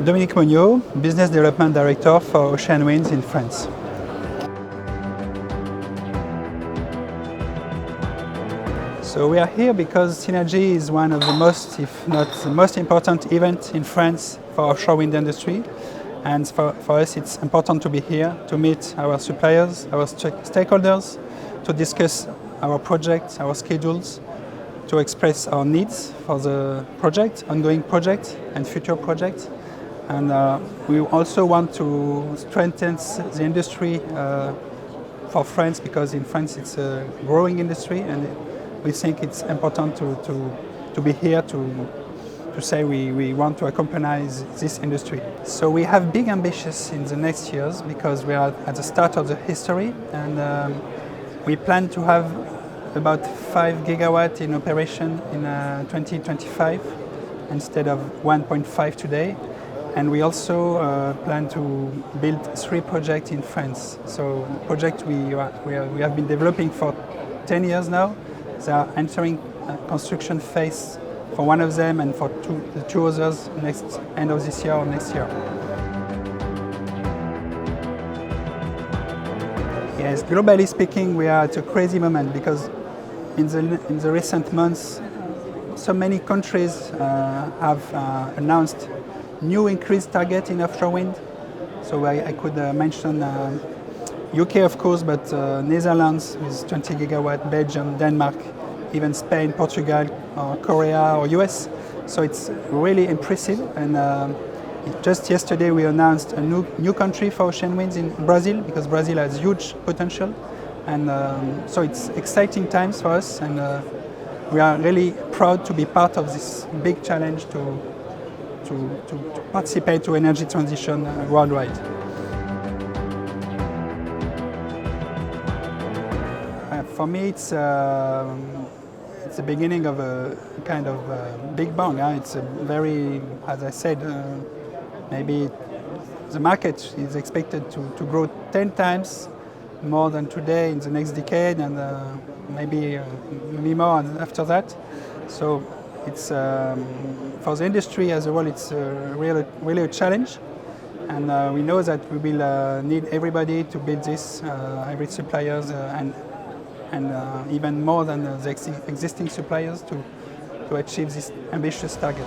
Dominique Moniot, Business Development Director for Ocean Winds in France. So we are here because Synergy is one of the most, if not the most important event in France for offshore wind industry. And for us it's important to be here, to meet our suppliers, our stakeholders, to discuss our projects, our schedules, to express our needs for the project, ongoing project and future projects. And we also want to strengthen the industry for France, because in France it's a growing industry, and we think it's important to be here to say we want to accompany this industry. So we have big ambitions in the next years, because we are at the start of the history, and we plan to have about 5 gigawatts in operation in 2025 instead of 1.5 today. And we also plan to build 3 projects in France. So projects we have been developing for 10 years now. They are entering construction phase for one of them, and for the two others next end of this year or next year. Yes, globally speaking, we are at a crazy moment, because in the recent months, so many countries have announced new increased target in offshore wind. So I could mention UK, of course, but Netherlands with 20 gigawatt, Belgium, Denmark, even Spain, Portugal, or Korea or US. So it's really impressive. And just yesterday we announced a new country for ocean winds in Brazil, because Brazil has huge potential. And so it's exciting times for us, and we are really proud to be part of this big challenge to participate to energy transition worldwide. For me, it's the beginning of a kind of big bang. It's a very, as I said, maybe the market is expected to grow 10 times more than today in the next decade, and maybe more after that. So it's for the industry as a whole, it's really a challenge, and we know that we will need everybody to build this, every suppliers, and even more than the existing suppliers to achieve this ambitious target.